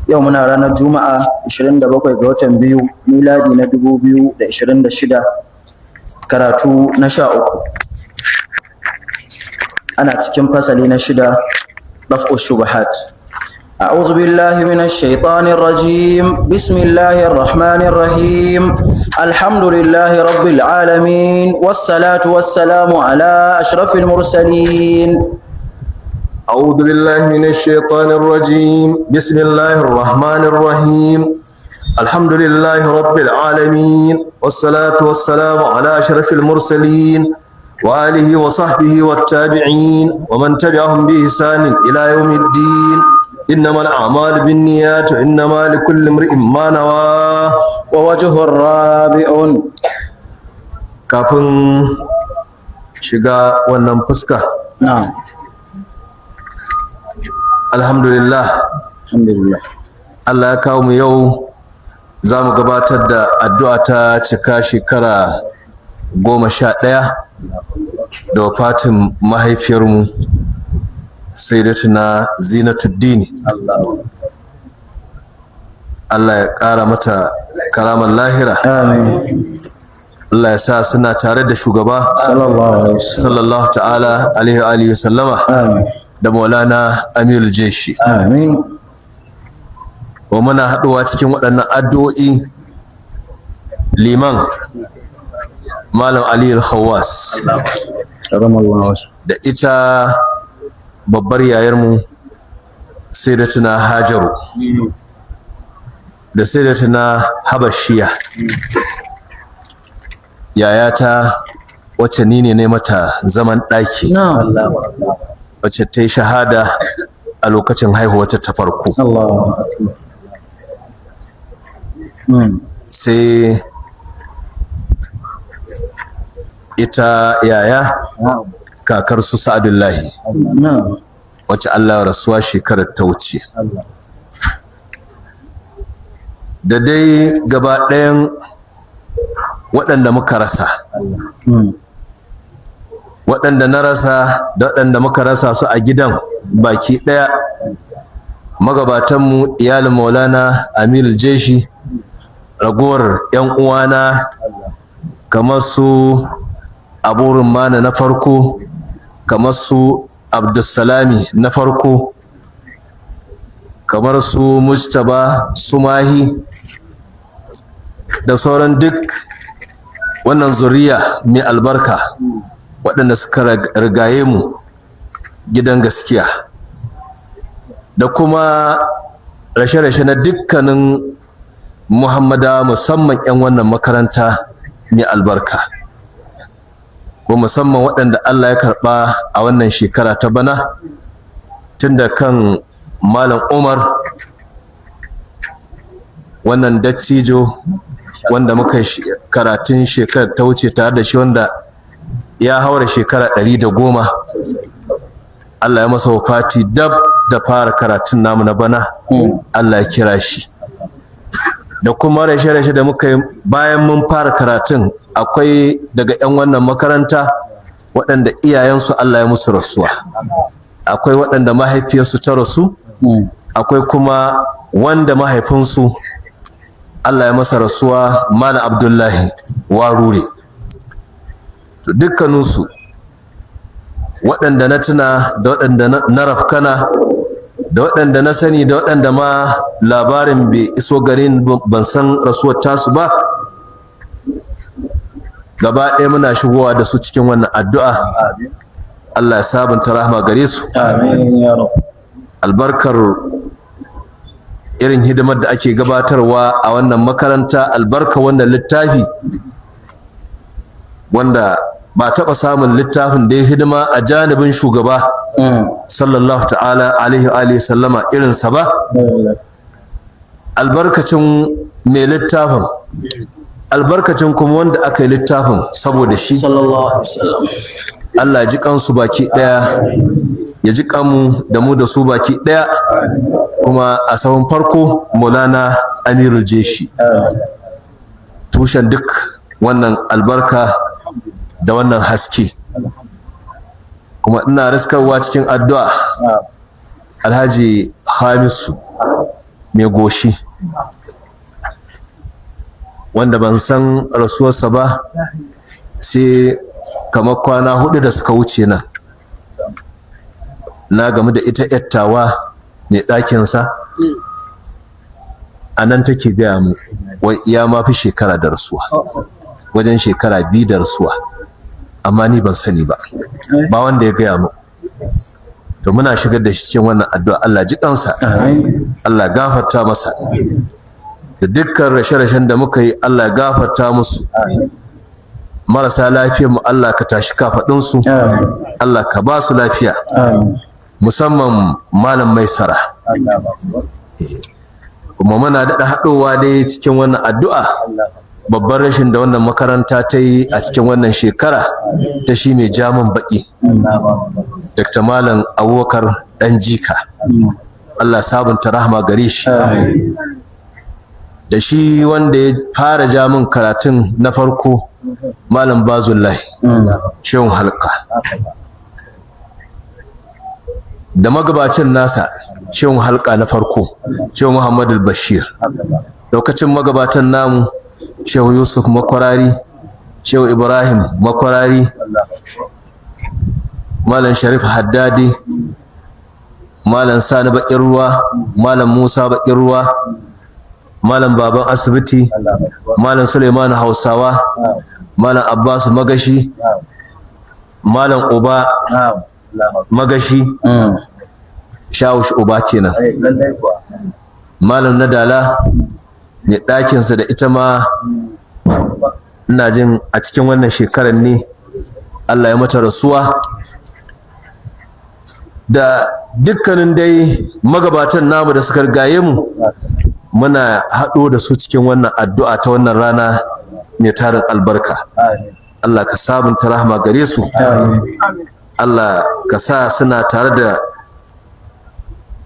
Yau muna ranar Juma'a 27 ga watan biyu miladi na 2026 karatu na 13. Ana cikin fasali na 6 raf'u shubuhat. أعوذ بالله من الشيطان الرجيم بسم الله الرحمن الرحيم الحمد لله رب العالمين والصلاة والسلام على أشرف المرسلين. أعوذ بالله من الشيطان الرجيم بسم الله الرحمن الرحيم الحمد لله رب العالمين والصلاة والسلام على أشرف المرسلين وآله وصحبه والتابعين ومن تبعهم بإحسان إلى يوم الدين إنما الأعمال بالنيات وإنما لكل امرئ ما نوى ووجه الرابع. kafin shiga wannan fuska نعم alhamdulillah Allah ya kawo mu yau za mu gabatar da addu'a ta cika shekara 11 da wafatin mahaifiyarmu Sayyidatuna Zinatuddin. Allah ya ƙara mata karamar lahira. آمين Allah ya sa suna tare da shugaba sallallahu ta'ala alaihi wa sallama آمين da Maulana Amirul Jeshi. آمين. Wa muna haɗuwa cikin waɗannan addu'o'i liman Malam Ali Al-Khawwas da ita babbar yayarmu Sayyidatuna Hajaru da Sayyidatuna Habashiya yayata wacce ni ne mata zaman ɗaki نعم wacce ta yi shahada a lokacin haihuwarta ta farko. الله أكبر. Sai ita yaya kakar su Sa'adullahi نعم wacce Allah ya rasuwa shekarar ta wuce. Da dai gaba ɗayan waɗanda muka rasa, waɗanda na rasa da waɗanda muka rasa su a gidan baki ɗaya, magabatanmu iyalin Maulana Amirul Jeshi, ragowar 'yan uwana kamar su Aburin Mana na farko, kamar su Abdulsalami na farko, kamar su Mujtaba Sumahi da sauran duk wannan zuriya mai albarka waɗanda suka rigaye mu gidan gaskiya, da kuma rashe-rashe na dukkanin Muhammada musamman 'yan wannan makaranta mai albarka, ko musamman waɗanda Allah ya karɓa a wannan shekara ta bana, tun da kan Malam Umar wannan dattijo wanda muka karatun shekarar ta wuce tare da shi, wanda ya haura shekara 110. Allah ya masa wafati dab da fara karatun namu na bana. Allah ya kira shi. Da kuma rashe-rashe da muka yi bayan mun fara karatun, akwai daga 'yan wannan makaranta waɗanda iyayensu Allah ya musu rasuwa, akwai waɗanda mahaifiyarsu ta rasu, akwai kuma wanda mahaifinsu Allah ya masa rasuwa, Malam Abdullahi Warure. To dukkaninsu waɗanda na tuna da waɗanda na rafkana da waɗanda na sani da waɗanda ma labarin bai iso garin ban san rasuwar tasu ba, gaba ɗaya muna shigowa da su cikin wannan addu'a. Allah ya sabunta rahama gare su. آمين يا رب. Albarkar irin hidimar da ake gabatarwa a wannan makaranta, albarka wannan littafi wanda ba taɓa samun littafin da ya hidima a janibin shugaba sallallahu ta'ala alaihi sallama irinsa ba. Albarkacin mai littafin, albarkacin kuma wanda aka yi littafin saboda shi. صلى الله عليه وسلم. Allah ya ji kansu baki ɗaya, ya ji kanmu da mu da su baki ɗaya, kuma a sahun farko Maulana Amirul Jeshi, tushen duk wannan albarka da wannan haske. Kuma ina riskarwa cikin addu'a Alhaji Hamisu mai goshi wanda ban san rasuwarsa ba sai kamar kwana 4 da suka wuce nan na gamu da ita yattawa mai ɗakinsa a nan take gaya mu wai ya ma fi shekara da rasuwa wajen shekara 2 da rasuwa amma ni ban sani ba wanda ya gaya mu to muna shigar da shi cikin wannan addu'a Allah ji kansa Allah gafarta masa da dukkan rashe-rashen da muka yi Allah gafarta musu marasa lafiyar mu Allah ka tashi kafadun su Allah ka ba su lafiya musamman malam Maisara kuma muna daɗa haɗowa dai cikin wannan addu'a babban rashin da wannan makaranta ta yi a cikin wannan shekara ta shi mai jamin baƙi Dr. Malam Abubakar ɗan jika Allah sabunta rahama gare shi da shi wanda ya fara jamin karatun na farko Malam Bazullahi shehun halka da magabacin nasa shehun halka na farko Shehu Muhammadu Bashir lokacin magabatan namu Shehu Yusuf Makwarari, Shehu Ibrahim Makwarari, Malam Sharif Haddadi, Malam Sani Baƙin Ruwa, Malam Musa Baƙin Ruwa, Malam Baban Asibiti, Malam Suleiman Hausawa, Malam Abbas Magashi, Malam Uba Magashi, Shawush Uba kenan, Malam Nadala, mai ɗakinsa da ita ma ina jin a cikin wannan shekarar ne Allah ya mata rasuwa da dukkanin dai magabatan namu da suka rigaye mu muna haɗo da su cikin wannan addu'a ta wannan rana mai tarin albarka Allah ka sabunta rahama gare su Allah ka sa suna tare da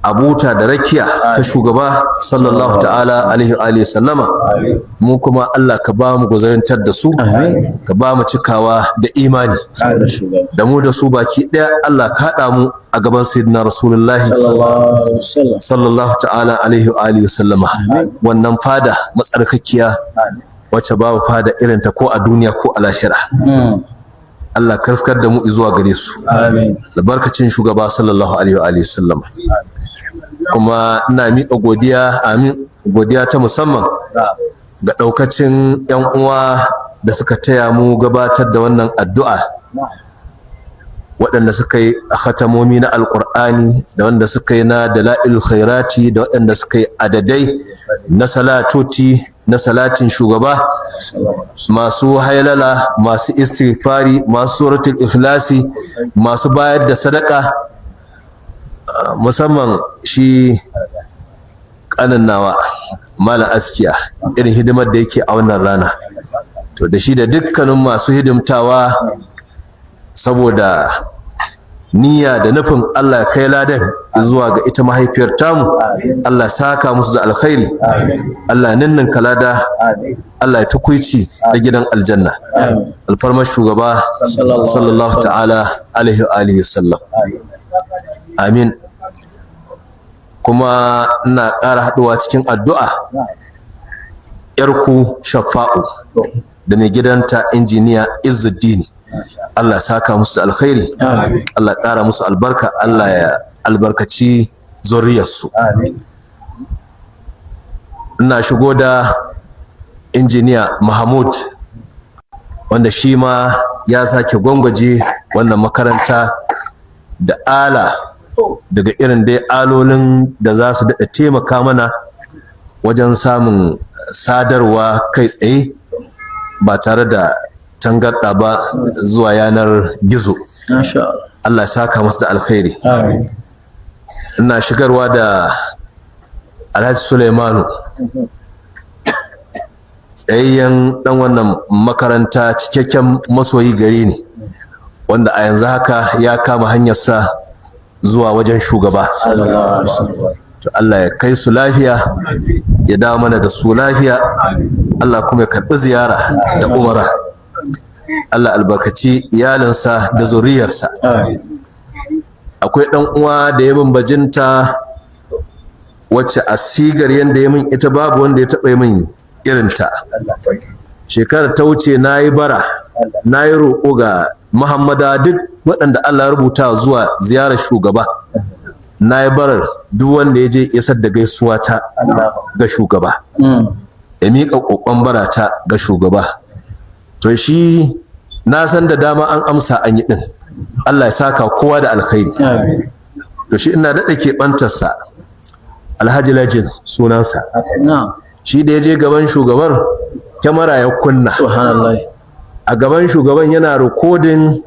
abuta da rakiya ta shugaba sallallahu ta'ala alaihi wa sallama mu kuma Allah ka ba mu guzarantar da su ka ba mu cikawa da imani da mu da su baki daya Allah ka hada mu a gaban sayyidina rasulullahi sallallahu ta'ala alaihi wa sallama wannan fada matsarkakiya wacce babu fada irin ta ko a duniya ko a lahira Allah kaskar da mu zuwa gare su albarkacin shugaba sallallahu alaihi wa sallama kuma ina miƙa godiya ta musamman ga ɗaukacin 'yan uwa da suka taya mu gabatar da wannan addu'a waɗanda suka yi khatamomi na alƙur'ani da wanda suka yi na dala'il khairati da waɗanda suka yi adadai na salatoti na salatin shugaba masu hailala masu istighfari masu suratul ikhlasi masu bayar da sadaka musamman shi kanin nawa Malam Askiya irin hidimar da yake a wannan rana to da shi da dukkanin masu hidimtawa saboda niyya da nufin Allah kai ladan zuwa ga ita mahaifiyar tamu Allah saka musu da alkhairi Allah ninnin kalada Allah ya tukuici da gidan aljanna alfarmar shugaba sallallahu ta'ala alaihi wa alihi sallam amin kuma ina ƙara haɗuwa cikin addu'a yarku Shafa'u da mai gidanta injiniya Izzuddini Allah ya saka musu da alkhairi Allah ya ƙara musu albarka Allah ya albarkaci zuriyarsu ina shigo da injiniya Mahmud wanda shi ma ya sake gwangwaje wannan makaranta da ala daga irin dai alolin da za su daɗa taimaka mana wajen samun sadarwa kai tsaye ba tare da tangarɗa ba zuwa yanar gizo. Allah ya saka masu da alkhairi. Ina shigarwa da Alhaji Suleimanu tsayayyen ɗan wannan makaranta cikakken masoyi gari ne wanda a yanzu haka ya kama hanyarsa zuwa wajen shugaba to Allah ya kai su lafiya ya dawo mana da su lafiya Allah kuma ya karɓi ziyara da umara Allah albarkaci iyalinsa da zuriyarsa akwai ɗan uwa da ya bajinta wacce a sigar yanda ya min ita babu wanda ya taɓa min irinta. Shekarar ta wuce na yi bara, na yi roƙo ga Muhammada duk waɗanda Allah ya rubuta zuwa ziyarar shugaba. Na yi barar duk wanda ya je isar da gaisuwa ta ga shugaba, ya miƙa ƙoƙon barata ga shugaba. To shi na san da dama an amsa an yi ɗin. Allah ya saka kowa da alkhairi. To shi ina daɗa keɓantarsa, Alhaji Lajin sunansa. Shi da ya je gaban shugabar, kyamara ya kunna. A gaban shugaban yana rikodin,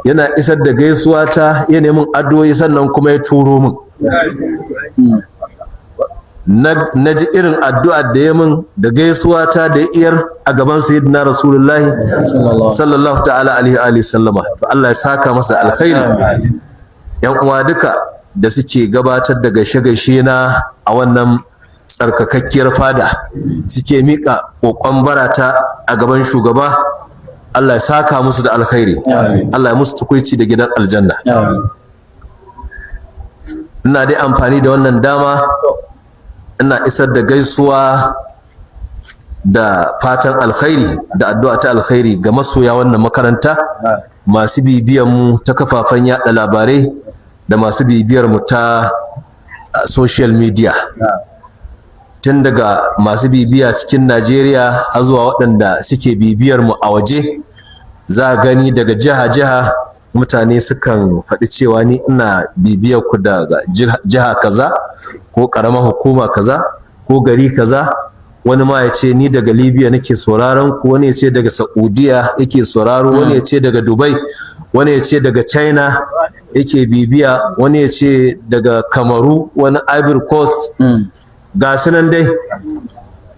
yana isar da gaisuwa ta, ya nemi addu'o'i sannan kuma ya turo min. Na ji irin addu'ar da ya min da gaisuwa ta da iyar a gaban sayyidina Rasulullahi sallallahu ta'ala alaihi sallama. To Allah ya saka masa alkhairi. Yan uwa duka da suke gabatar da gaishe-gaishe na a wannan tsarkakakkiyar fada, suke miƙa ƙoƙon barata a gaban shugaba, Allah ya saka musu da alkhairi. Allah ya musu tukuici da gidan aljanna. Ina dai amfani da wannan dama ina isar da gaisuwa da fatan alkhairi da addu'a ta alkhairi ga masoya wannan makaranta, masu bibiyar mu ta kafafen yaɗa labarai da masu bibiyar mu ta social media. Tun daga masu bibiya cikin Najeriya har zuwa waɗanda suke bibiyar mu a waje, za a gani daga jiha-jiha mutane sukan faɗi cewa ni ina bibiyar ku daga jiha kaza ko ƙaramar hukuma kaza ko gari kaza. Wani ma ya ce ni daga Libya nake sauraron ku, wani ya ce daga Saudiya yake sauraro, wani ya ce daga Dubai, wani ya ce daga China yake bibiya, wani ya ce daga Kamaru, wani Ivory Coast. Ga su nan dai.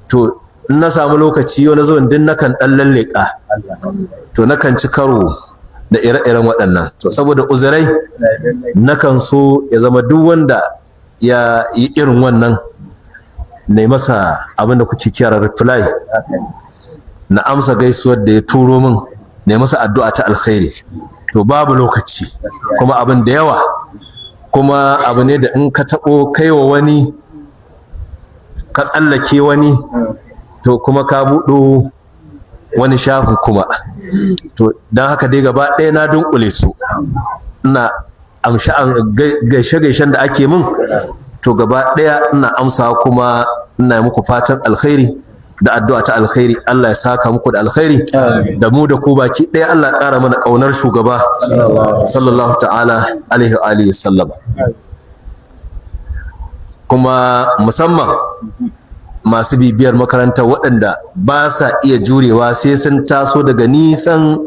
To in na samu lokaci wani zuwan din nakan ɗan lalleka, to nakan ci karo da ire-iren waɗannan. To saboda uzurai nakan so ya zama duk wanda ya yi irin wannan na masa abin da kuke kira reply, na amsa gaisuwar da ya turo min, na masa addu'a ta alkhairi. To babu lokaci kuma abin da yawa, kuma abu ne da in ka taɓo kaiwa wani ka tsallake wani, to kuma ka buɗo wani shafin kuma. To don haka dai gaba ɗaya na dunkule su, ina amsha gaishe-gaishen da ake min, to gaba ɗaya ina amsa kuma ina muku fatan alkhairi da addu'a ta alkhairi. Allah ya saka muku da alkhairi, da mu da ku baki ɗaya. Allah ya ƙara mana ƙaunar shugaba sallallahu ta'ala alaihi wa alihi sallam. Kuma musamman masu bibiyar makarantar waɗanda ba sa iya jurewa sai sun taso daga nisan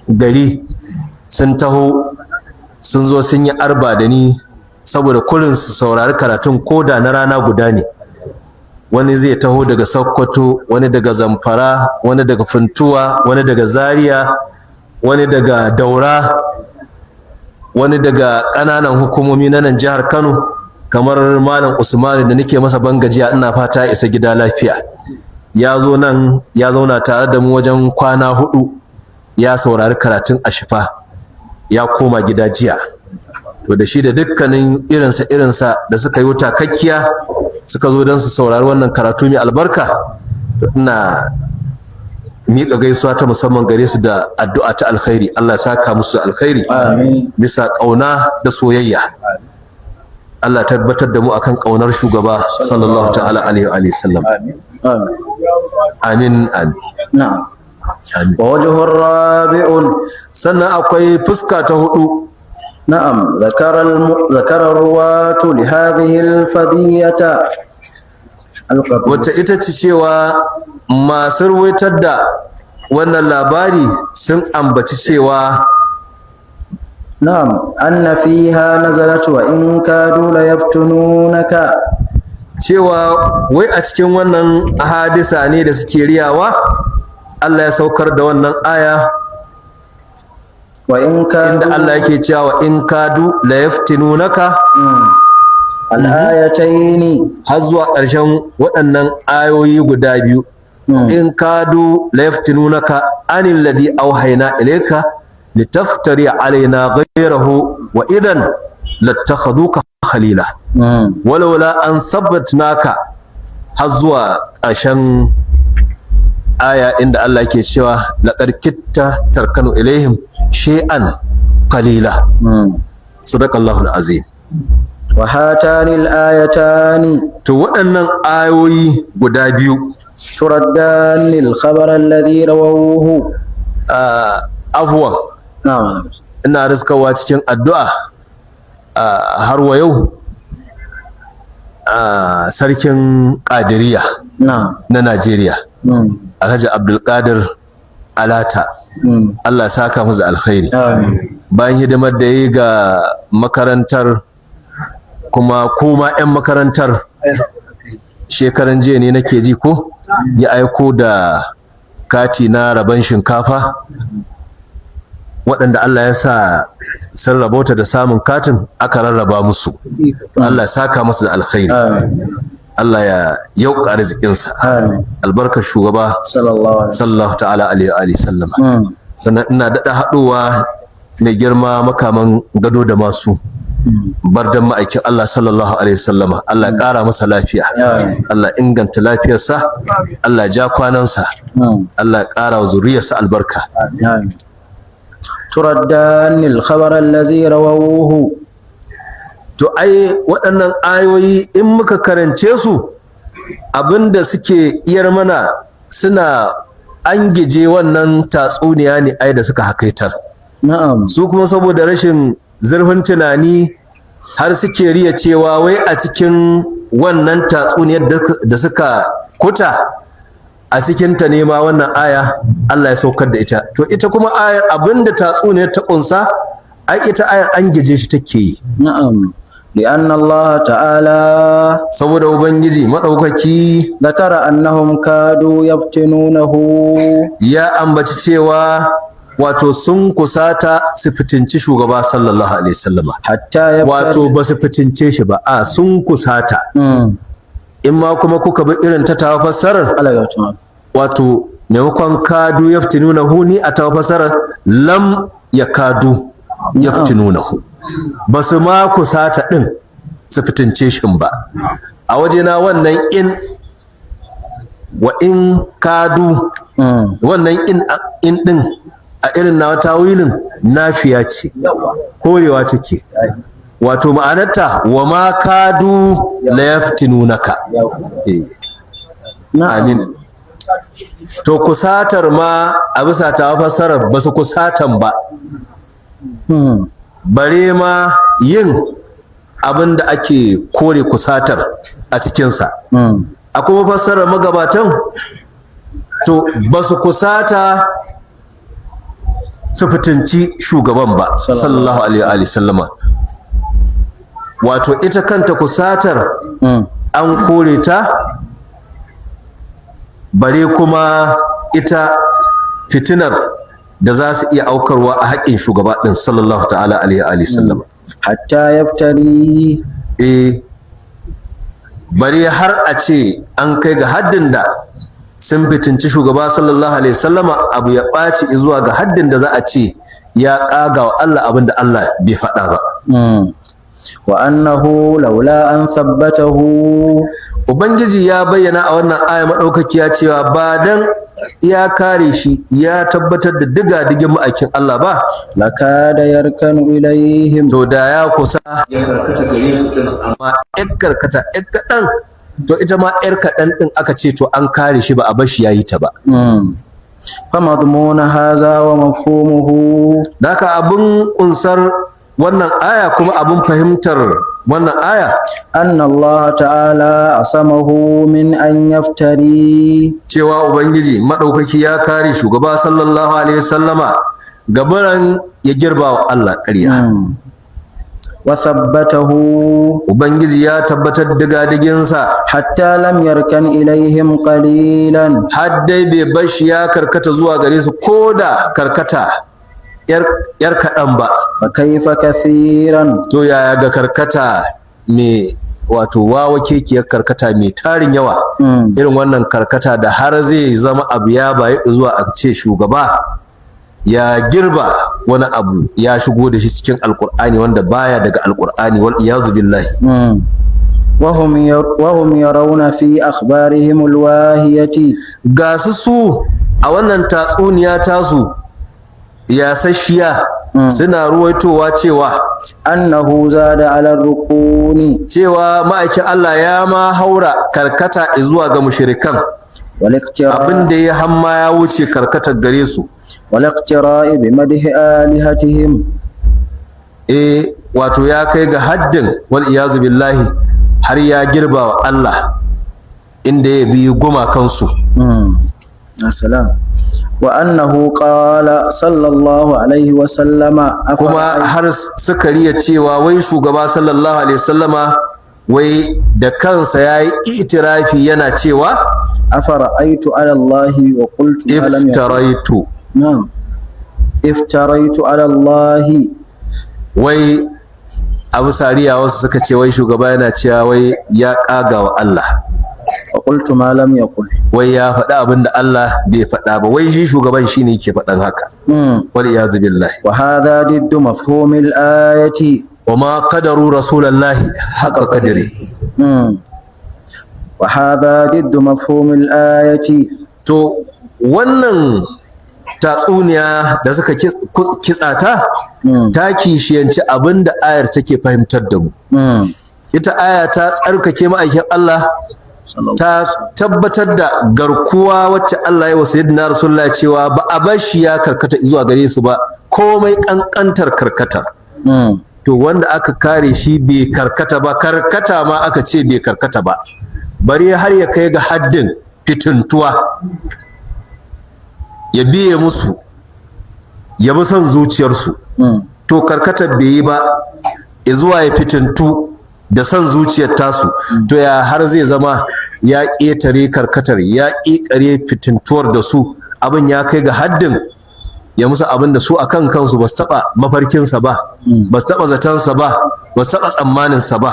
gari, sun taho sun zo sun yi arba da ni saboda kurin su saurari karatun koda na rana guda ne. Wani zai taho daga Sokoto, wani daga Zamfara, wani daga Funtuwa, wani daga Zaria, wani daga Daura, wani daga ƙananan hukumomi na nan jihar Kano, kamar Malam Usman da nake masa bangajiya, ina fata ya isa gida lafiya. Ya zo nan ya zauna tare da mu wajen kwana 4, ya saurari karatun Ashifa, ya koma gida jiya. To da shi da dukkanin irinsa da suka yi wuta kakkiya suka zo don su saurari wannan karatu mai albarka, to ina miƙa gaisuwa ta musamman gare su da addu'a ta alkhairi. Allah ya saka musu da alkhairi bisa ƙauna da soyayya. Allah tabbatar da mu akan ƙaunar shugaba sallallahu ta'ala alaihi wa sallam. Amin amin. Na'am. Wa wajhur rabi'un, sannan akwai fuska ta hudu. نعم ذكر الرواة لهذه الفضية wata ita ce cewa masu ruwaitar da wannan labari sun ambaci cewa نعم أن فيها نزلت وإن كادوا ليفتنونك, cewa wai a cikin wannan hadisa ne da suke riyawa Allah ya saukar da wannan aya, inda Allah yake cewa in kadu la yaftinunaka al-ayataini, har zuwa ƙarshen waɗannan ayoyi guda biyu. In kadu la yaftinunaka anil ladhi awhayna ilayka litaftari alaina ghayrahu wa idan lattakhadhuka khalila walaula an thabbatnaka har zuwa ƙarshen aya inda Allah ke cewa laqad kitta tarkanu ilaihim shay'an qalila sadaqallahu alazim. wa hatani al-ayatani To waɗannan ayoyi guda biyu turaddan al-khabar alladhi rawawhu afwan na'am ina riskawa cikin addu'a har wa yau sarkin Qadiriyya na'am na Najeriya Alhaji Abdulkadir Alata Allah ya saka masa da alkhairi bayan hidimar da yi ga makarantar kuma 'yan makarantar shekaran jiya ne nake ji ko ya aiko da kati na rabon shinkafa waɗanda Allah ya sa sun rabauta da samun katin aka rarraba musu. Allah ya saka masa da alkhairi. Allah ya yauka arzikinsa. Albarkar shugaba sallallahu ta'ala alaihi wa sallama. Sannan ina daɗa haɗowa mai girma makaman gado da masu bardan ma'aikin Allah sallallahu alaihi wasallama. Allah ya ƙara masa lafiya. Allah inganta lafiyarsa. Allah ya ja kwanansa. Allah ya ƙara wa zuriyarsa albarka. turaddan al-khabar allazi rawawhu. To ai waɗannan ayoyi in muka karance su abinda suke iyar mana suna angije wannan tatsuniya ne ai da suka hakaitar. Na'am. Su kuma saboda rashin zurfin tunani har suke riya cewa wai a cikin wannan tatsuniyar da suka kuta a cikinta ne ma wannan aya Allah ya saukar da ita. To ita kuma ayar abinda tatsuniyar ta kunsa ai ita ayar angije shi take yi. Na'am. لأن الله تعالى saboda ubangiji madaukaki ذكر أنهم كادوا يفتنونه ya ambaci cewa wato sun kusata su fitinci shugaba sallallahu alaihi wasallama حتى wato ba su fitince shi ba a sun kusata in ma kuma kuka bi irin ta tawa fassarar wato maimakon kadu yaftinunahu ni a tawa fassarar lam yakadu yaftinunahu ba su ma kusata ɗin su fitince shi ba a wajena wannan in kadu wannan in ɗin a irin na tawilin nafiya ce korewa take wato ma'anarta wa ma kadu la yaftinunaka amin. To kusatar ma a bisa ta fassarar ba su kusatan ba bare ma yin abin da ake kore kusatar a cikinsa. A kuma fassarar magabatan to ba su kusata su fitinci shugaban ba sallallahu alaihi wa sallama. Wato ita kanta kusatar an kore ta bare kuma ita fitinar da za su iya aukarwa a haƙƙin shugaba ɗin sallallahu ta'ala alaihi wa sallam. Hatta yaftari bari har a ce an kai ga haddin da sun fitinci shugaba sallallahu alaihi sallama abu ya ɓaci zuwa ga haddin da za a ce ya ƙaga wa Allah abin da Allah bai faɗa ba. Wa annahu laula an sabbatahu Ubangiji ya bayyana a wannan aya madaukakiya cewa ba dan ya kare shi ya tabbatar da diga-digin ma'aikin Allah ba lakada yarkanu ilaihim to da ya kusa ya karkata gare su din amma ƴar karkata ƴar kaɗan to ita ma ƴar kaɗan din aka ce to an kare shi ba a bar shi yayi ta ba. fa madmuna haza wa mafhumuhu daka abun kunsar wannan aya kuma abun fahimtar wannan aya anna Allah ta'ala asamahu min an yaftari cewa ubangiji madaukaki ya kare shugaba sallallahu alaihi wasallama gabaran ya girba wa Allah ƙarya wa sabbatahu ubangiji ya tabbatar diga-diginsa hatta lam yarkan ilaihim qalilan haddai bai bashi ya karkata zuwa gare su koda karkata yar kaɗan ba fa kaifa kathiran to yaya ga karkata me wato wawa kekiyar karkata mai tarin yawa irin wannan karkata da har zai zama abu ya bayi zuwa a ce shugaba ya girba wani abu ya shigo da shi cikin alkur'ani wanda baya daga alkur'ani wal iyazu billahi. وهم يرون في أخبارهم الواهية ga su a wannan tatsuniya tasu yasasshiya suna ruwaitowa cewa أنه زاد على الركون cewa ma'aikin Allah ya ma haura karkata zuwa ga mushrikan abin da ya hamma ya wuce karkatar gare su والاقتراء بمدح آلهتهم wato ya kai ga haddin wal iyazu billahi har ya girba wa Allah inda ya bi gumakansu. السلام وأنه قال صلى الله عليه وسلم kuma har suka riya cewa wai shugaba sallallahu alaihi wasallama wai da kansa yayi itirafi yana cewa أفرأيت على الله وقلت ما لم يقل iftaraitu نعم افتريت على الله wai abu sariya wasu suka ce wai shugaba yana cewa wai ya kaga wa Allah وقلت ما لم يقل wai ya faɗa abin da Allah bai faɗa ba wai shi shugaban shine yake faɗan haka wal iyazu billahi. وهذا ضد مفهوم الآية wa ma qadaru rasulullahi haqa qadri. وهذا ضد مفهوم الآية to wannan tatsuniya da suka kitsa ta kishiyanci abin da ayar take fahimtar da mu. Ita aya ta tsarkake ma'aikin Allah ta tabbatar da garkuwa wacce Allah ya wasu yadda Rasulullah cewa ba a bar shi ya karkata zuwa gare su ba komai kankantar karkata. To wanda aka kare shi bai karkata ba, karkata ma aka ce bai karkata ba, bari har ya kai ga haddin fitintuwa ya biye musu ya bi son zuciyarsu. To karkatar bai yi ba zuwa ya fitintu da son zuciyar tasu, to ya har zai zama ya ƙetare karkatar ya ƙiƙare fitintuwar da su, abin ya kai ga haddin ya musu abin da su akan kansu ba su taɓa mafarkinsa ba, ba su taɓa zatonsa ba, ba su taɓa tsammaninsa ba.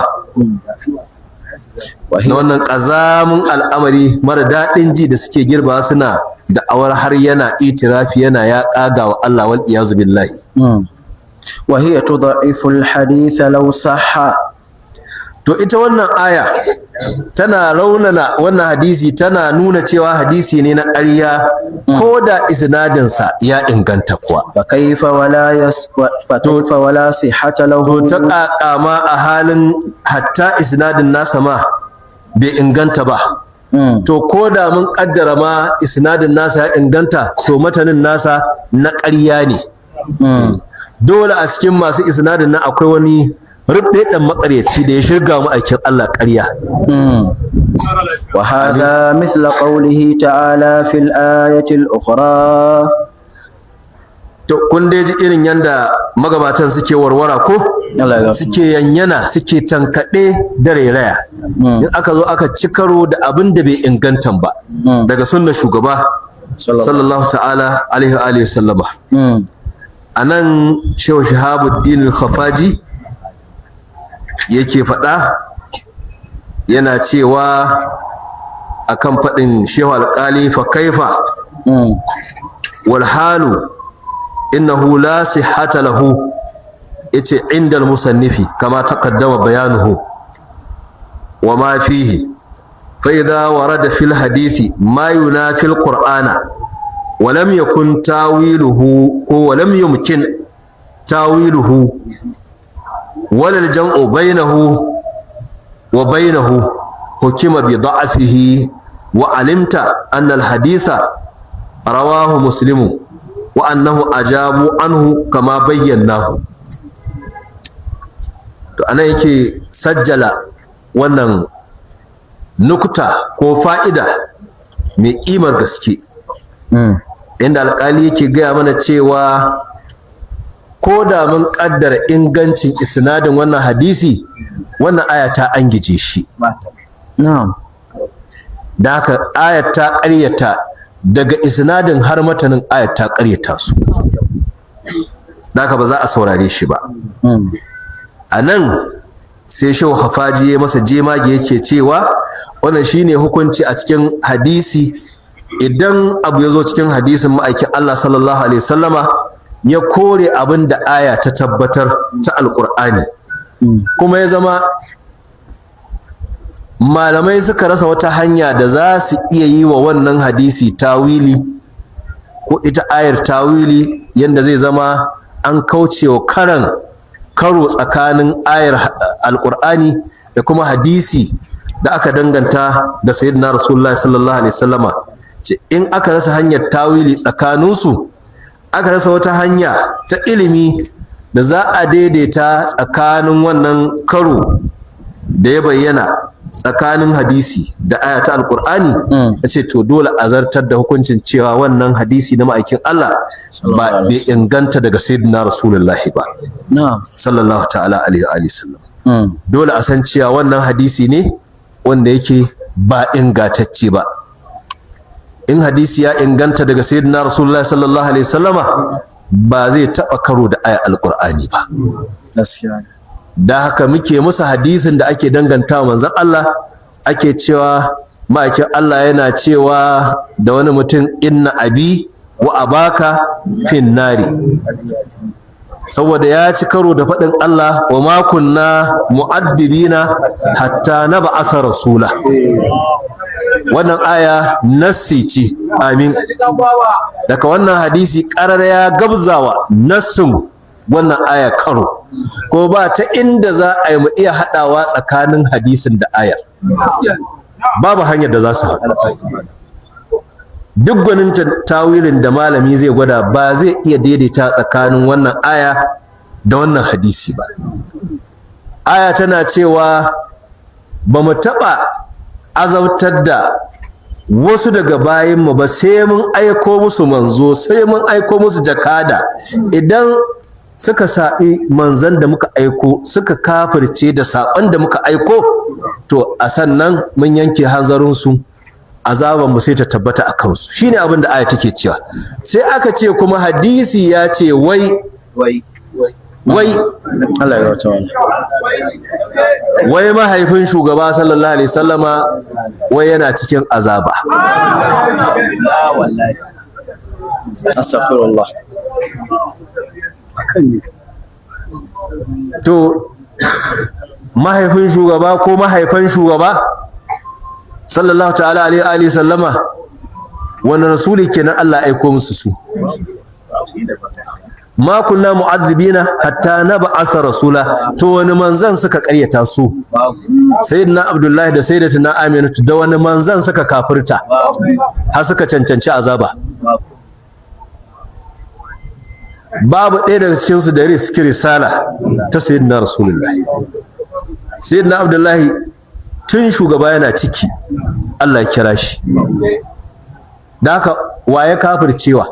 Na wannan ƙazamin al'amari mara daɗin ji da suke girba suna da'awar har yana itirafi yana ya ƙaga wa Allah wal iyazu billahi. وهي تضعف الحديث لو صح. To ita wannan aya tana raunana wannan hadisi, tana nuna cewa hadisi ne na ƙarya ko da isnadinsa ya inganta kuwa. فكيف ولا صحة له. To ta ƙaƙama a halin hatta isnadin nasa ma bai inganta ba. To ko da mun ƙaddara ma isnadin nasa ya inganta, to matanin nasa na ƙarya ne. Dole a cikin masu isnadin nan akwai wani rubɗeɗen maƙaryaci da ya shirga mu aikin Allah ƙarya. وهذا مثل قوله تعالى في الآية الأخرى. To kun dai ji irin yanda magabatan suke warwara ko suke yanyana suke tankaɗe da rairaya. In aka zo aka ci karo da abin da bai ingantan ba daga sunnar shugaba sallallahu ta'ala alaihi wa sallama. A nan Shehu Shahabuddin Al-Khafaji yake faɗa yana cewa akan faɗin Shehu Alƙali fa kaifa wal halu innahu la sihhata lahu, yace inda al-musannifi kama taqaddama bayanuhu wa ma fihi fa idha warada fil hadisi ma yunafi al-qur'ana wa lam yakun tawiluhu wa lam yumkin tawiluhu wala al-jam'u bainahu wa bainahu hukima bi da'fihi wa alimta anna al-haditha rawahu muslimun wa annahu ajabu anhu kama bayyanahu. To anan yake sajjala wannan nukta ko fa'ida mai ƙimar gaske, inda alƙali yake gaya mana cewa ko da mun ƙaddara ingancin isnadin wannan hadisi, wannan aya ta angije shi. Da haka ayat ta ƙaryata daga isnadin har matanin ayat ta ƙaryata su, da haka ba za a saurare shi ba. A nan sai Shehu Hafaji ya masa jemage yake cewa wannan shine hukunci a cikin hadisi idan abu ya zo cikin hadisin ma'aikin Allah sallallahu alaihi wasallama ya kore abin da aya ta tabbatar ta alƙur'ani kuma ya zama malamai suka rasa wata hanya da za su iya yi wa wannan hadisi tawili ko ita ayar tawili yadda zai zama an kaucewa karo tsakanin ayar alƙur'ani da kuma hadisi da aka danganta da sayyidina rasulullahi sallallahu alaihi wasallama ce in aka rasa hanyar tawili tsakaninsu aka rasa wata hanya ta ilimi da za a daidaita tsakanin wannan karo da ya bayyana tsakanin hadisi da aya ta alkur'ani ya ce to dole a zartar da hukuncin cewa wannan hadisi na ma'aikin Allah ba bai inganta daga sayyidina rasulullahi ba sallallahu ta'ala alaihi wa sallam dole a san cewa wannan hadisi ne wanda yake ba ingantacce ba. In hadisi ya inganta daga sayyidina rasulullahi sallallahu alaihi wasallama ba zai taba karo da aya alqur'ani ba. Da haka muke musu hadisin da ake danganta manzon Allah ake cewa ma'aikin Allah yana cewa da wani mutum inna abi wa abaka fin nari, saboda ya ci karo da faɗin Allah wa ma kunna mu'addibina hatta nab'atha rasula. Wannan aya nassi ce, amin. Daga wannan hadisi ƙarar ya gabzawa nassin wannan aya karo, ko ba ta inda za a yi mu iya haɗawa tsakanin hadisin da ayar, babu hanyar da za su haɗu. Duk gwanin tawilin da malami zai gwada ba zai iya daidaita tsakanin wannan aya da wannan hadisi ba. Aya tana cewa ba mu taɓa azabtar da wasu daga bayinmu ba sai mun aiko musu manzo, sai mun aiko musu jakada. Idan suka saɓi manzan da muka aiko, suka kafirce da saƙon da muka aiko, to a sannan mun yanke hanzarinsu, azaban mu sai ta tabbata a kansu. Shine abin da aya take cewa. Sai aka ce kuma hadisi ya ce wai Allah ya wata wani wai mahaifin shugaba sallallahu alaihi sallama wai yana cikin azaba. Astaghfirullah. To mahaifin shugaba ko mahaifan shugaba sallallahu ta'ala alaihi sallama wani rasuli kenan Allah aiko musu su? Ma kunna mu'adhibina hatta nab'atha rasula. To wani manzan suka karyata su? Sayyidina Abdullahi da sayyidatina Aminatu da wani manzan suka kafirta har suka cancanci azaba? Babu ɗaya daga cikin su da riski risala ta sayyidina Rasulullahi. Sayyidina Abdullahi tun shugaba yana ciki Allah ya kira shi. Da haka waye kafircewa?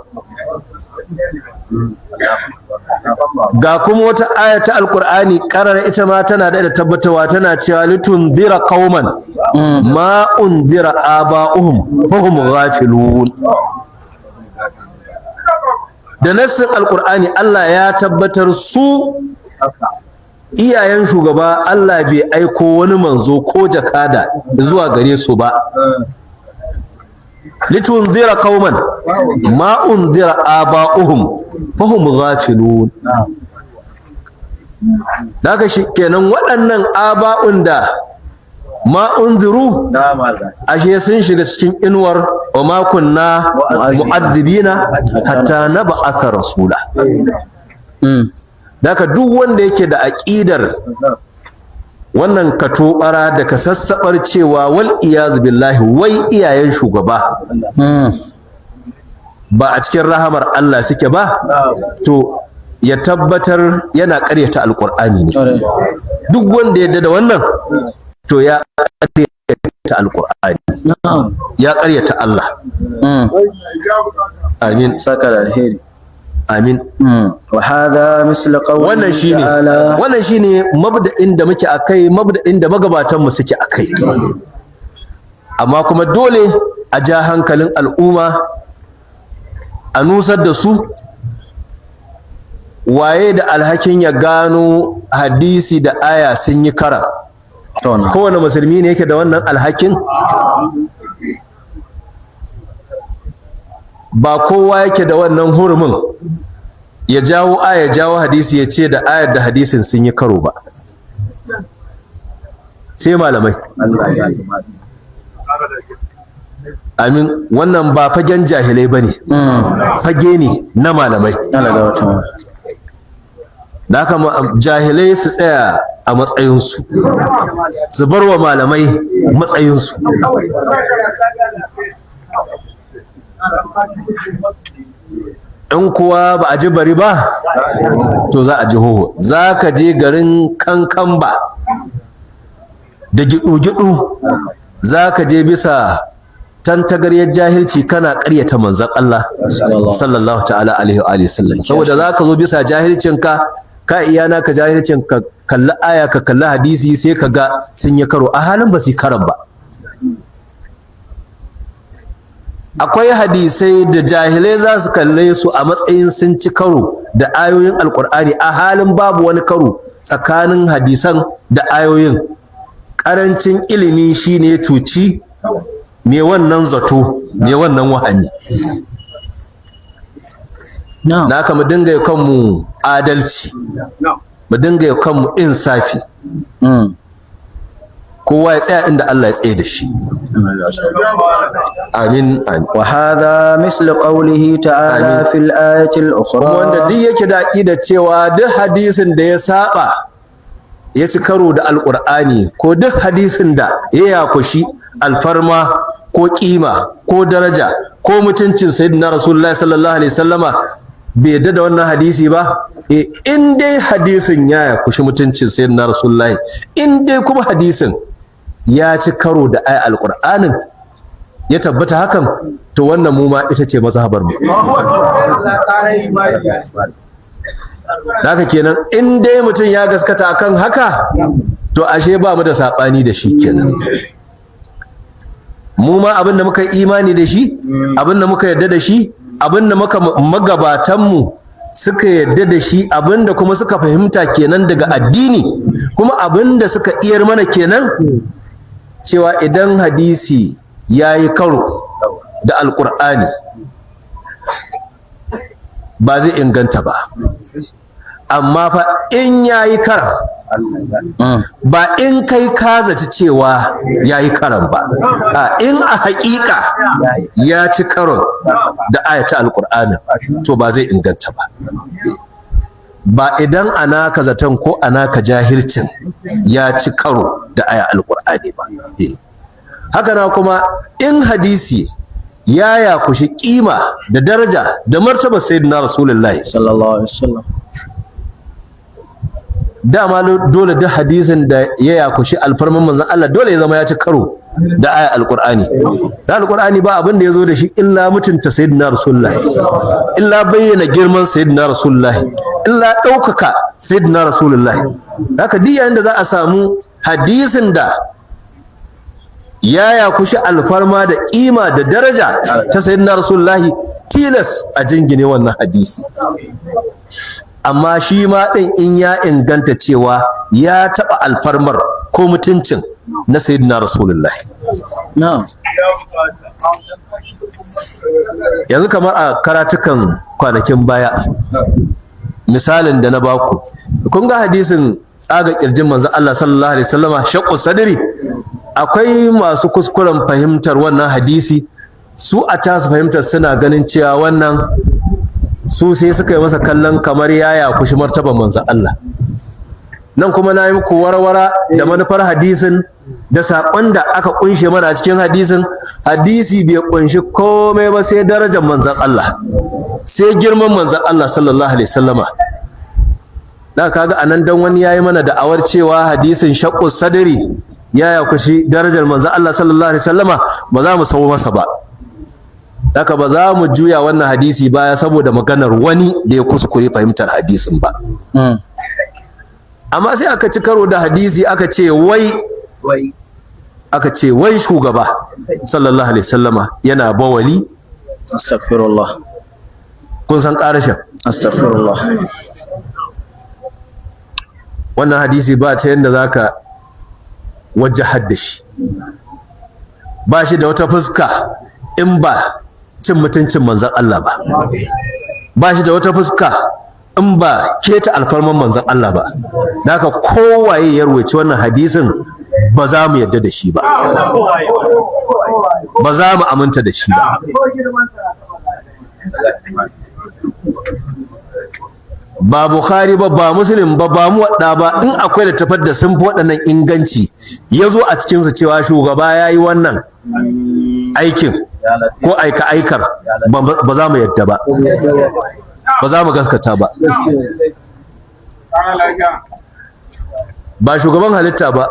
Ga kuma wata aya ta alkur'ani karara ita ma tana da tabbatawa, tana cewa litundira qauman ma undira aba'uhum fahum ghafilun. Da nassin alkur'ani Allah ya tabbatar su iyayen shugaba Allah bai aiko wani manzo ko jakada zuwa gare su ba. litunzira qauman ma unzira aba'uhum fahum ghafilun. Daga shi kenan waɗannan aba'un da ma unziru ashe sun shiga cikin inuwar wa ma kunna mu'adhibina hatta nab'atha rasula. Daga duk wanda yake da aqidar wannan katobara da ka sassabar cewa wal iyazu billahi wai iyayen shugaba ba a cikin rahamar Allah suke ba, to ya tabbatar yana ƙaryata alƙur'ani ne. Duk wanda ya da wannan to ya ƙaryata alƙur'ani, ya ƙaryata Allah. Amin. Saka da alheri. Amin. Wa hadha mislu qawli ta'ala. Wannan shine mabda'in da muke akai, mabda'in da magabatan mu suke akai. Amma kuma dole a ja hankalin al'umma, a nusar da su waye da alhakin ya gano hadisi da aya sun yi kara. Kowane musulmi ne yake da wannan alhakin? ba kowa yake da wannan hurumin ya jawo aya jawo hadisi ya ce da ayar da hadisin sun yi karo ba, sai malamai. Amin, wannan ba fagen jahilai ba ne, fage ne na malamai. Da haka jahilai su tsaya a matsayinsu, su bar wa malamai matsayinsu. In kuwa ba a ji bari ba, to za a ji hoho. Za ka je garin kankan ba da gidu-gidu, za ka je bisa tantagaryar jahilci kana ƙaryata manzon Allah sallallahu ta'ala alaihi wa sallam. Saboda za ka zo bisa jahilcinka, ka iya naka jahilcin ka kalli aya ka kalli hadisi sai ka ga sun yi karo, a halin ba su karan ba. Akwai hadisai da jahilai za su kalle su a matsayin sun ci karo da ayoyin alkur'ani, a halin babu wani karo tsakanin hadisan da ayoyin. Ƙarancin ilimi shine tuci me wannan zato, me wannan wahani. Na ka mu dinga yi kanmu adalci, mu dinga yi kanmu insafi. Kowa ya tsaya inda Allah ya tsaye da shi. Amin. Wa hadha mislu qawlihi ta'ala fil ayati al-ukhra. Wanda duk yake da aqida cewa duk hadisin da ya saba ya ci karo da alqur'ani, ko duk hadisin da ya yakushi alfarma ko kima ko daraja ko mutuncin sayyidina rasulullahi sallallahu alaihi wasallama, bai yadda da wannan hadisi ba, in dai hadisin ya yakushi mutuncin sayyidina rasulullahi, in dai kuma hadisin ya ci karo da ayat alqur'anin, ya tabbata hakan, to wannan mu ma ita ce mazhabar mu. Haka kenan, in dai mutum ya gaskata akan haka, to ashe ba mu da sabani da shi kenan. Mu ma abin da muka imani da shi, abin da muka yarda da shi, abin da magabatanmu suka yarda da shi, abin da kuma suka fahimta kenan daga addini, kuma abin da suka iyar mana kenan, cewa idan hadisi ya yi karo da alƙur'ani ba zai inganta ba. Amma fa in ya yi karan, ba in kai ka zaci cewa ya yi karan ba, in a haƙiƙa ya ci karon da ayata alƙur'anin, to ba zai inganta ba. Ba idan ana ka zaton ko ana ka jahilcin ya ci karo da aya alƙur'ani ba. Haka na kuma in hadisi ya yakushi kima da daraja da martaba sayyidina rasulullahi sallallahu alaihi wasallam, dama dole duk hadisin da ya yakushi alfarman manzon Allah dole ya zama ya ci karo da aya alqur'ani. Da alqur'ani ba abin da yazo da shi illa mutunta sayyidina rasulullahi, illa bayyana girman sayyidina rasulullahi, illa ɗaukaka sayyidina rasulullahi. Haka duk yayin da za a samu hadisin da ya yakushi alfarma da kima da daraja ta sayyidina rasulullahi, tilas a jingine wannan hadisi. Amma shi ma ɗin in ya inganta cewa ya taɓa alfarmar ko mutuncin na sayyidina rasulullahi. Yanzu kamar a karatukan kwanakin baya, misalin da na baku, kun ga hadisin tsaga kirjin manzon Allah sallallahu alaihi wasallama, shaqqu sadri. Akwai masu kuskuren fahimtar wannan hadisi, su a tasu fahimtar suna ganin cewa wannan su sai suka yi masa kallon kamar ya yakushi martaban manzon Allah. Nan kuma na yi muku warwara da manufar hadisin da saƙon da aka kunshe mana a cikin hadisin. Hadisi bai kunshi komai ba sai darajar manzon Allah, sai girman manzon Allah sallallahu alaihi wasallama. Da kaga anan dan wani yayi mana da'awar cewa hadisin shaqqu sadri ya yakushi darajar manzon Allah sallallahu alaihi wasallama, ba za mu sawo masa ba. Haka ba za mu juya wannan hadisi baya saboda maganar wani da ya kuskure fahimtar hadisin ba. Amma sai aka ci karo da hadisi aka ce wai shugaba sallallahu alaihi wasallama yana bawali. Astaghfirullah. Kun san ƙarashin? Astaghfirullah. Wannan hadisi ba ta yanda zaka wajahar da shi, ba shi da wata fuska in ba cin mutuncin manzon Allah ba, ba shi da wata fuska in ba keta alfarman manzon Allah ba. Haka kowaye ya ruwaici wannan hadisin ba za mu yadda da shi ba, ba za mu aminta da shi ba. Ba Bukhari ba, ba Muslim ba, ba Muwadda ba, in akwai littafar da sun fi waɗannan inganci ya zo a cikinsu cewa shugaba ya yi wannan aikin ko aika-aikar, ba za mu yadda ba, ba za mu gaskata ba. Ba shugaban halitta ba,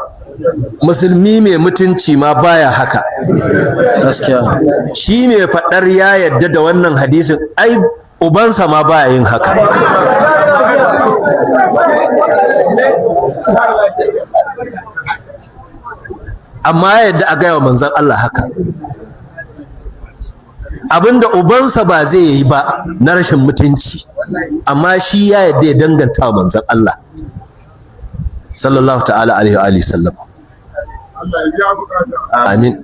musulmi mai mutunci ma baya haka. gaskiya Shi mai faɗar ya yadda da wannan hadisin, ai ubansa ma baya yin haka. Amma ya yadda a gaya wa manzon Allah haka, abinda ubansa ba zai yi ba na rashin mutunci, amma shi ya yadda ya danganta wa manzon Allah sallallahu ta'ala alaihi wa sallam. Amin.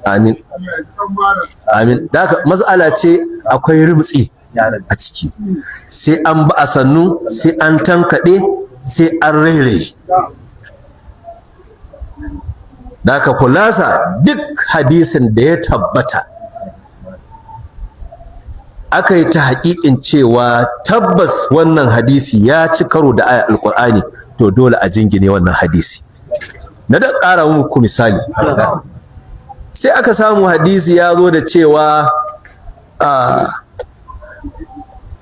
Amin. Amin. Da haka mas'ala ce akwai rimtsi a ciki, sai an ba a sannu, sai an tankaɗe, sai an rairaye. Da haka kulasa duk hadisin da ya tabbata aka yi ta haƙiƙin cewa tabbas wannan hadisi ya ci karo da ayar alƙur'ani, to dole a jingine wannan hadisi. Na da ƙara muku misali, sai aka samu hadisi ya zo da cewa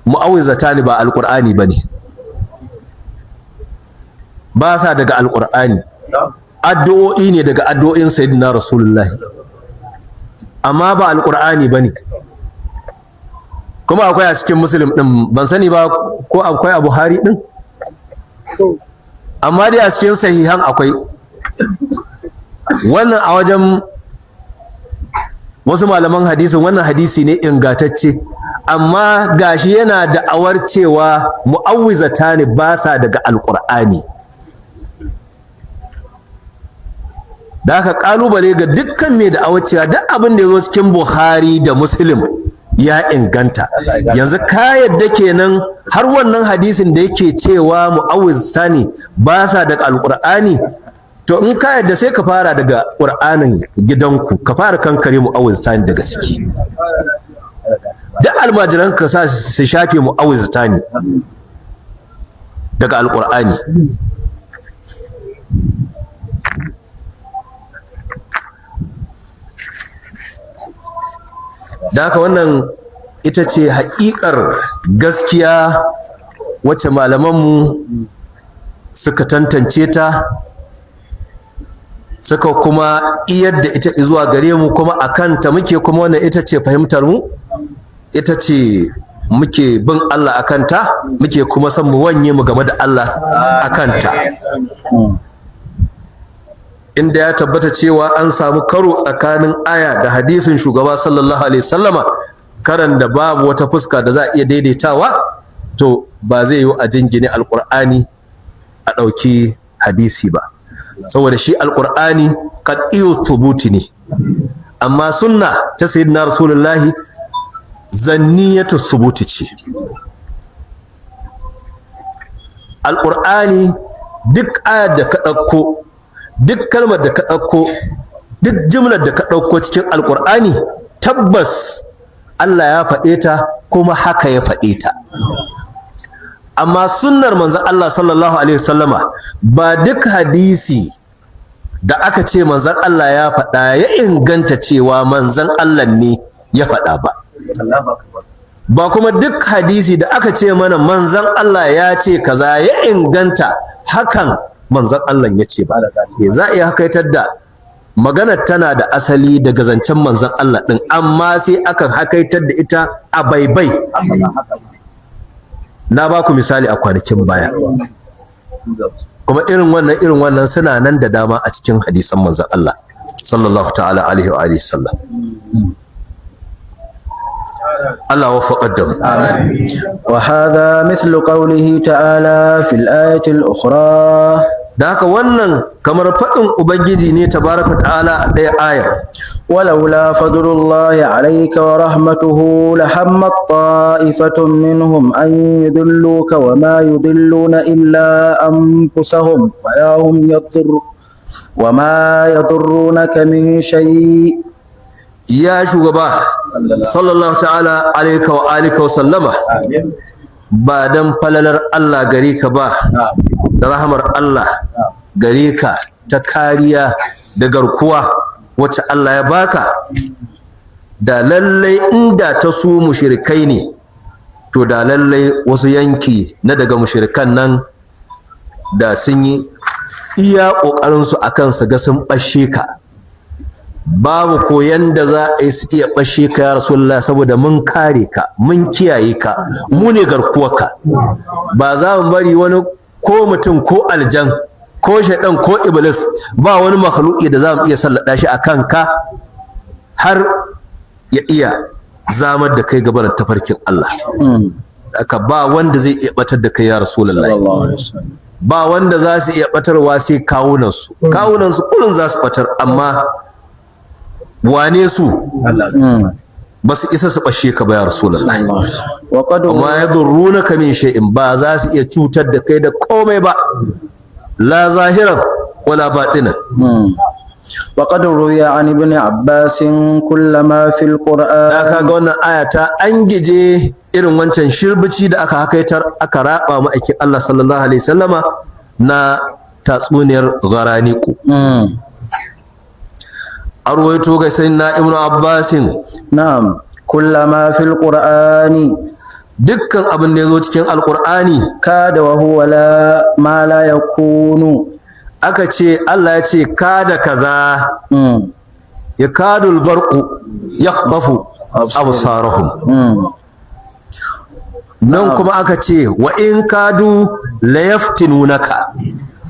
mu'awwizatani ba alƙur'ani ba ne, ba sa daga alƙur'ani, addu'o'i ne daga addu'o'in sayyidina rasulullahi, amma ba alƙur'ani ba ne. Kuma akwai a cikin Muslim ɗin, ban sani ba ko akwai a Buhari ɗin, amma dai a cikin sahihan akwai. Wannan a wajen wasu malaman hadisin wannan hadisi ne ingantacce, amma gashi yana da'awar cewa mu'awwizatani ba sa daga alƙur'ani. Da haka ƙalubale ga dukkan mai da'awar cewa duk abin da ya zo cikin Buhari da Muslim ya inganta. Yanzu ka yadda kenan har wannan hadisin da yake cewa mu'awwizatani ba sa daga alƙur'ani, to in ka yadda sai ka fara daga ƙur'anin gidanku, ka fara kankare mu'awwizatani daga ciki. Duk almajiran ka sa su shafe mu'awwizatani daga alƙur'ani. Da haka wannan ita ce haƙiƙar gaskiya wacce malamanmu suka tantance ta, suka kuma iyar da ita zuwa gare mu, kuma a kanta muke, kuma wannan ita ce fahimtar mu, ita ce muke bin Allah a kanta, muke kuma son mu wanye mu game da Allah a kanta. Inda ya tabbata cewa an samu karo tsakanin aya da hadisin shugaba sallallahu alaihi wasallama, karan da babu wata fuska da za a iya daidaitawa, to ba zai yi a jingine alƙur'ani a ɗauki hadisi ba, saboda shi alƙur'ani qat'iyyu thubuti ne, amma sunna ta sayyidina rasulullahi zanniyatu thubuti ce. Alƙur'ani duk ayar da ka ɗauko, duk kalmar da ka ɗauko, duk jimlar da ka ɗauko cikin alƙur'ani, tabbas Allah ya faɗe ta kuma haka ya faɗe ta. Amma sunnar manzon Allah sallallahu alaihi wasallama, ba duk hadisi da aka ce manzon Allah ya faɗa ya inganta cewa manzon Allah ne ya faɗa ba. Ba kuma duk hadisi da aka ce mana manzon Allah ya ce kaza ya inganta hakan manzon Allah ya ce ba. Za a iya hakaitar da maganar tana da asali daga zancen manzon Allah ɗin, amma sai aka hakaitar da ita a baibai. Na ba ku misali a kwanakin baya, kuma irin wannan suna nan da dama a cikin hadisan manzon Allah sallallahu ta'ala alaihi wa alihi sallam. Allah waffaqad da mu. wa hadha mithlu qawlihi ta'ala fil ayati al-ukhra. Da haka wannan kamar faɗin Ubangiji ne tabaraka ta'ala a ɗaya ayar, ولولا فضل الله عليك ورحمته لهمت طائفة منهم أن يضلوك وما يضلون إلا أنفسهم وما يضرونك من شيء. ya shugaba sallallahu ta'ala alaika wa alika wa sallama, ba dan falalar Allah gare ka ba da rahamar Allah gare ka ta kariya da garkuwa wacce Allah ya baka, da lallai inda ta su mushrikai ne to da lallai wasu yanki na daga mushrikan nan da sun yi iya ƙoƙarinsu akan su ga sun ɓashe ka. Babu koyan da za a yi su iya ɓashe ka ya Rasulullah, saboda mun kare ka, mun kiyaye ka, mu ne garkuwarka. Ba za mu bari wani ko mutum ko aljan ko shaidan ko iblis, ba wani makhluki da za mu iya sallada shi a kanka har ya iya zamar da kai gaban tafarkin Allah. Aka ba wanda zai iya batar da kai ya Rasulullah, ba wanda za su iya batarwa sai kawunansu kullum za su batar, amma wane su ba su isa su bashe ka ba ya Rasulullah. Amma yadurrunaka min shay'in, ba za su iya cutar da kai da komai ba, la zahiran wala batinan. وقد روي عن ابن عباس كل ما في القرآن. Da kaga wannan aya ta an gije irin wancan shirbici da aka hakaitar aka raba mu aikin Allah sallallahu alaihi wasallama na tatsuniyar Gharaniqu. Arwaito ga sayyidina Ibn Abbasin, na'am, kullama fil qur'ani, dukkan abin da yazo cikin alqur'ani, kada wa huwa ma la yakunu, aka ce Allah ya ce kada kaza, yakadul barqu yakhtafu absarahum. Nan kuma aka ce wa in kadu la yaftinunaka.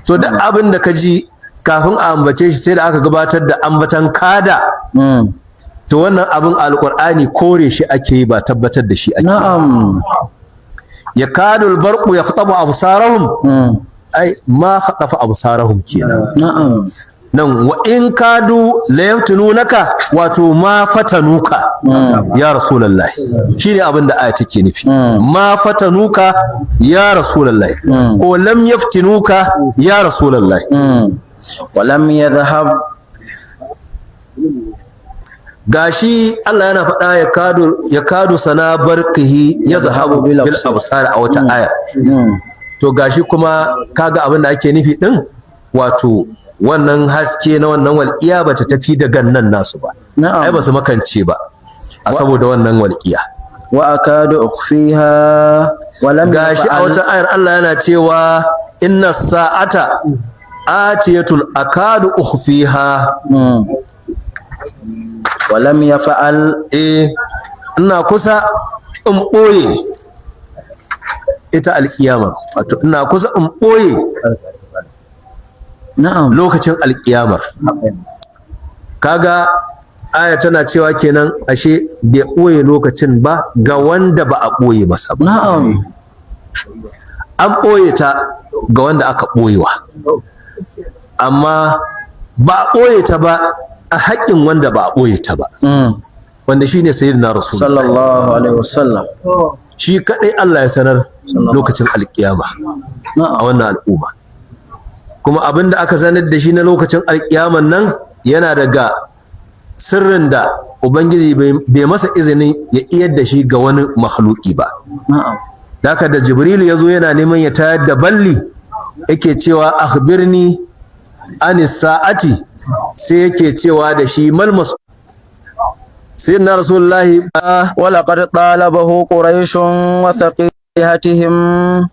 To da abin da ka ji kafin a ambace shi sai da aka gabatar da ambatan kada, to wannan abin alqur'ani kore shi ake yi, ba tabbatar da shi ake. Na'am. Yakadul barqu yakhtafu absarahum, ai ma khatafa absarahum kenan. Na'am. Nan wa in kadu la yaftununaka, wato ma fatanuka ya rasulullahi, shine abin da aya take nufi. Ma fatanuka ya rasulullahi, ko lam yaftinuka ya rasulullahi. Walam yadhhab, gashi Allah yana faɗa ya kadu sana barqihi yazhabu bil absar a wata aya. To gashi kuma kaga abin da ake nufi din, wato wannan haske na wannan walƙiya bata tafi da gannan nasu ba, ai ba su makance ba a saboda wannan walƙiya. Wa akadu ukhfiha wa lam gashi a wata ayar Allah yana cewa inna sa'ata atiyatul akadu ukhfiha wa lam yaf'al, ina kusa in boye ita alkiyamar, wato ina kusa in boye na'am lokacin alkiyamar. Kaga aya tana cewa kenan ashe bai boye lokacin ba ga wanda ba a boye masa ba. Na'am. An boye ta ga wanda aka boyewa, amma ba a ɓoye ta ba a haƙƙin wanda ba a ɓoye ta ba, wanda shine sayyidina Rasulullah sallallahu alaihi wasallam. Shi kadai Allah ya sanar lokacin alƙiyama a wannan al'umma, kuma abin da aka sanar da shi na lokacin alƙiyaman nan yana daga sirrin da Ubangiji bai masa izinin ya iyar da shi ga wani makhluki ba. Haka da Jibril ya zo yana neman ya tayar da balli, yake cewa akhbirni anis sa'ati, sai yake cewa da shi malmas. Sayyidina Rasulullahi wala qad talabahu quraishun wa thaqihatihim,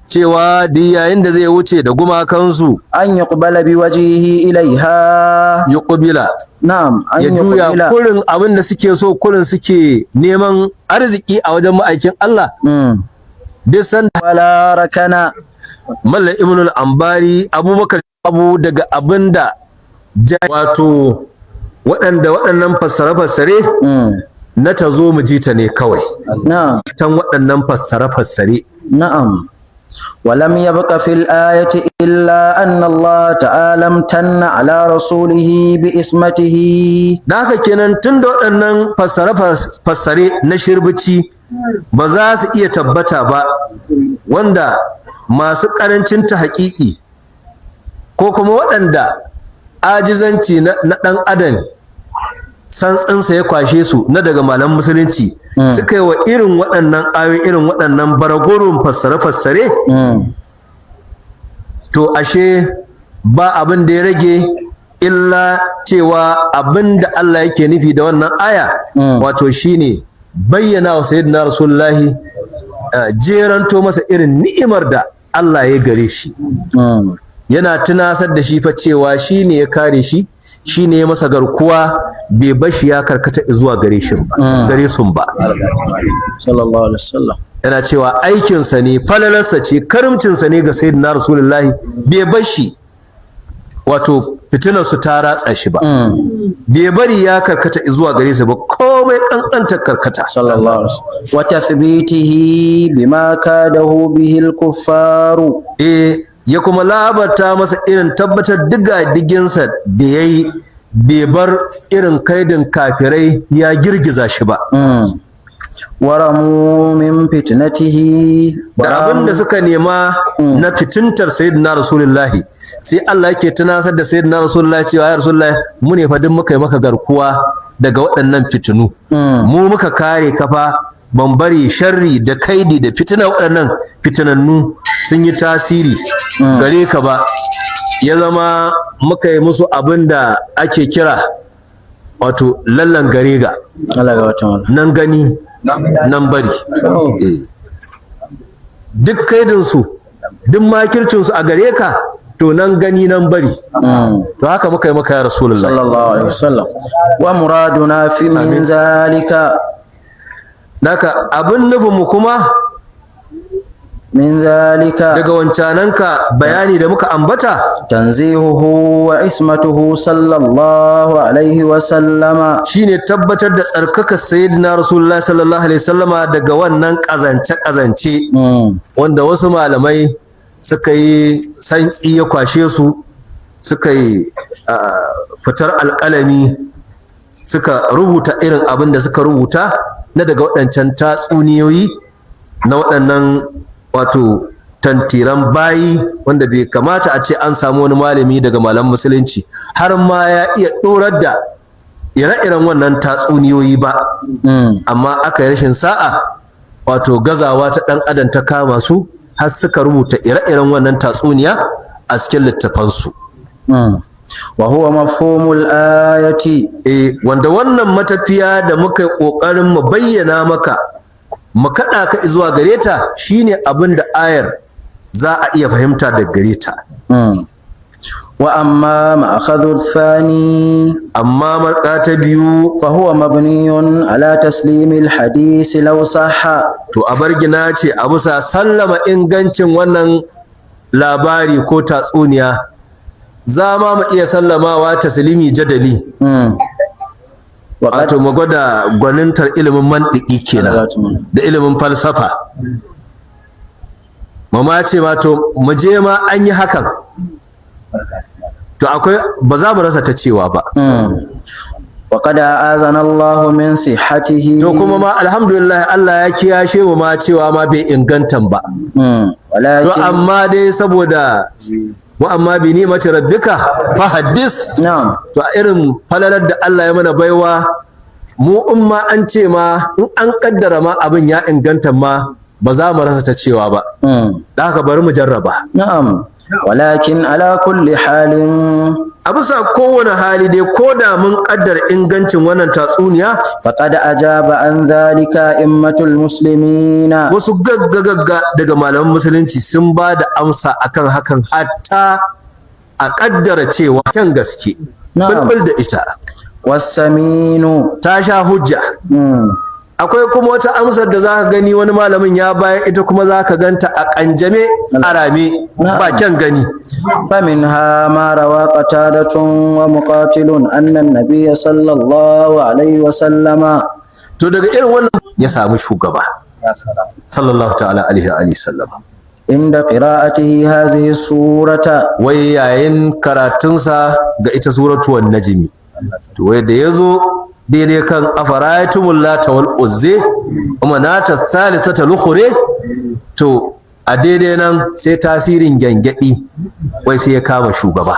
cewa di yayin da zai wuce da gumakansu, an yuqbala bi wajhihi ilaiha, yuqbila, na'am, an ya juya kurin abin da suke so, kurin suke neman arziki a wajen ma'aikin Allah. Duk san wala rakana, Mallam Ibn al-Ambari Abubakar abu daga abinda wato waɗannan fassare-fassare na ta zo mu ji ta ne kawai. Na'am. Tan waɗannan fassare-fassare. Na'am. ولم يبق في الآية إلا أن الله تعالى امتن على رسوله بإسمته. da haka kenan tun da waɗannan fassare na shirbici ba za su iya tabbata ba, wanda masu ƙarancin ta haƙiƙi ko kuma waɗanda ajizanci na ɗan adam santsinsa ya kwashe su na daga malaman musulunci suka yi wa irin waɗannan ayoyi irin waɗannan baragurin fassare-fassare, to ashe ba abin da ya rage illa cewa abin da Allah yake nufi da wannan aya wato shine bayyana wa sayyidina rasulullahi jeranto masa irin ni'imar da Allah ya gare shi, yana tunasar da shi fa cewa shine ya kare shi, shine ya masa garkuwa, bai bashi ya karkata zuwa gare shi ba, gare sun ba sallallahu alaihi wasallam. yana cewa aikinsa ne, falalarsa ce, karimcinsa ne ga sayyidina rasulullahi, bai bashi wato fitinar su ta ratsa shi ba, bai bari ya karkata zuwa gare su ba, komai kankanta karkata sallallahu alaihi wasallam. Wa tathbitihi bima kadahu bihi al-kuffaru. Ya kuma labarta masa irin tabbatar diga-diginsa da ya yi, bai bar irin kaidin kafirai ya girgiza shi ba. Waramu min fitnatihi, da abin da suka nema na fitintar sayyidina rasulullahi, sai Allah yake tunasar da sayyidina rasulullahi cewa ya rasulullahi mu ne fa duk muka yi maka garkuwa daga waɗannan fitinu, mu muka kare kafa, ban bari sharri da kaidi da fitina waɗannan fitinannu sun yi tasiri gare ka ba, ya zama muka yi musu abin da ake kira wato lallan garega, nan gani nan bari. Duk kaidinsu duk makircinsu a gare ka, to nan gani nan bari. To haka muka yi maka ya Rasulullah sallallahu alaihi wasallam. Wa muraduna fi min zalika, daga abin nufin mu kuma min zalika, daga wancananka bayani da muka ambata, tanzihuhu wa ismatuhu sallallahu alaihi wasallama, shine tabbatar da tsarkaka sayyidina Rasulullah sallallahu alaihi wasallama daga wannan kazance wanda wasu malamai suka yi santsi ya kwashe su, suka yi fitar alƙalami, suka rubuta irin abin da suka rubuta na daga waɗancan tatsuniyoyi na waɗannan wato tantiran bayi, wanda bai kamata a ce an samu wani malami daga malam musulunci har ma ya iya ɗorar da ire-iren wannan tatsuniyoyi ba, amma aka yi rashin sa'a, wato gazawa ta ɗan adam ta kama su har suka rubuta ire-iren wannan tatsuniya a cikin littafansu. wa huwa mafhumul ayati, wanda wannan matafiya da muka yi ƙoƙarin mu bayyana maka, mu kaɗa ka zuwa gare ta, shine abin da ayar za a iya fahimta daga gare ta. Wa amma ma'akhadhu thani, amma marka ta biyu, fa huwa mabniyun ala taslimil hadisi law sahha, to a bargina ce a bisa sallama ingancin wannan labari ko tatsuniya, za ma mu iya sallamawa taslimi jadali, wato mu gwada gwanintar ilimin mantiki kenan da ilimin falsafa, mama ce ma to mu je ma an yi hakan, to akwai ba za mu rasa ta cewa ba. wa qad azana Allah min sihhatihi, to kuma ma alhamdulillah Allah ya kiyashe mu ma cewa ma bai ingantan ba, to amma dai saboda wa amma bi ni'mati rabbika fa haddis, to irin falalar da Allah ya mana baiwa, mu in ma an ce ma in an kaddara ma abin ya inganta ma ba za mu rasa ta cewa ba, da haka bari mu jarraba. Na'am, walakin ala kulli halin, a bisa kowane hali dai, ko da mun kaddara ingancin wannan tatsuniya, faqad ajaba an zalika immatul muslimina, wasu gagga daga malaman musulunci sun ba da amsa akan hakan, hatta a kaddara cewa kyan gaske bulbul da ita wasaminu ta sha hujja. Akwai kuma wata amsar da za ka gani wani malamin ya bayan ita kuma za ka ganta a kanjame a rame ba kyan gani. فمنها ما روى قتادة ومقاتل أن النبي صلى الله عليه وسلم, to daga irin wannan ya samu shugaba sallallahu ta'ala alaihi wa sallam, عند قراءته هذه السورة wai yayin karatunsa ga ita suratu wan-najmi to wai da yazo daidai kan afara'aytumul lata wal uzza wa manata thalithata lukhri to a daidai nan sai tasirin gyangyaɗi wai sai ya kama shugaba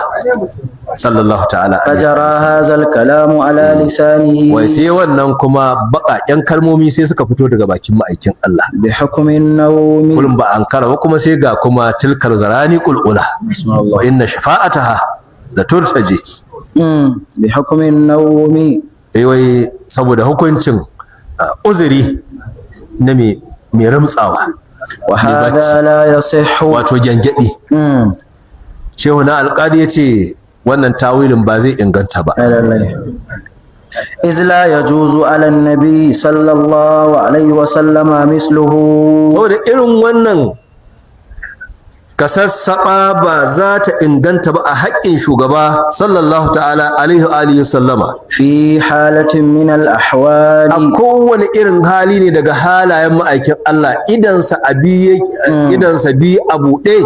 sallallahu ta'ala فجرى هذا الكلام على لسانه wai sai wannan kuma baƙaƙen kalmomi sai suka fito daga bakin ma'aikin Allah بحكم النوم kullum ba an kara ba kuma sai ga kuma tilkal zarani qulqula wa inna shafa'ataha la turtaji بحكم النوم wai saboda hukuncin uzuri na mai ramtsawa وهذا لا يصح wato gyangyaɗi shehu na alƙadi ya ce wannan tawilin ba zai inganta ba إذ لا يجوز على النبي صلى الله عليه وسلم مثله saboda irin wannan kasassaɓa ba za ta inganta ba a haƙƙin shugaba sallallahu ta'ala alaihi wa alihi sallama في حالة من الأحوال a kowane irin hali ne daga halayen ma'aikin Allah idansa bi a buɗe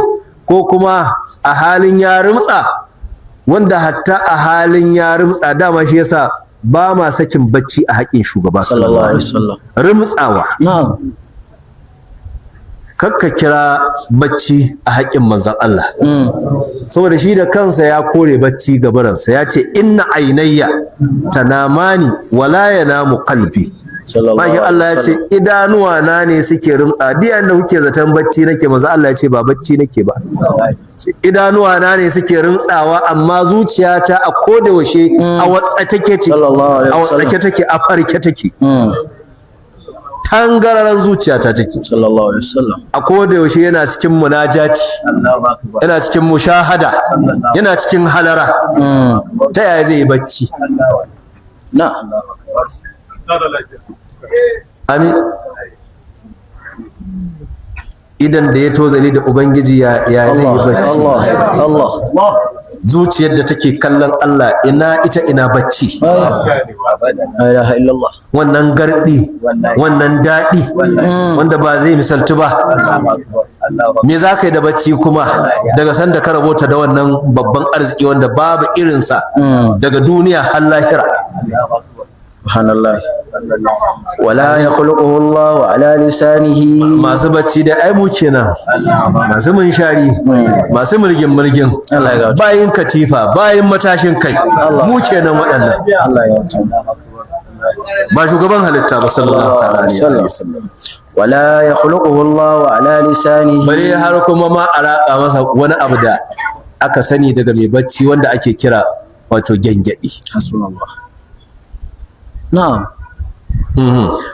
ko kuma a halin ya rumtsa wanda hatta a halin ya rumtsa dama shi yasa ba ma sakin bacci a haƙƙin shugaba sallallahu alaihi wasallam rumtsawa نعم kakka kira bacci a haƙƙin manzon Allah saboda shi da kansa ya kore bacci gabaransa ya ce inna ainayya tanamani wala yanamu qalbi Mashi Allah ya ce idanuwa na ne suke rumtsa diyan da kuke zaton bacci nake manzon Allah ya ce ba bacci nake ba idanuwa na ne suke rumtsawa amma zuciyata a koda yaushe a watsa take ce a watsa take a farke take tangararan zuciyata take sallallahu alaihi wasallam a koda yaushe yana cikin munajati yana cikin mushahada yana cikin halara ta yaya zai yi bacci na amin idan da ya tozali da ubangiji ya zai yi bacci Allah zuciyar da take kallon Allah ina ita ina bacci la ilaha illallah wannan gardi wannan daɗi wanda ba zai misaltu ba me za ka yi da bacci kuma daga sanda ka rabota da wannan babban arziki wanda babu irinsa daga duniya har lahira subhanallah wala yakhluquhu Allah ala lisanihi masu bacci da ai mu kenan masu munshari masu mulgin bayin katifa bayin matashin kai mu kenan waɗannan Allah ya wuce ba shugaban halitta ba sallallahu ta'ala alaihi wasallam wala yakhluquhu Allah ala lisanihi bare har kuma ma alaka masa wani abu da aka sani daga mai bacci wanda ake kira wato gengedi hasbunallah na'am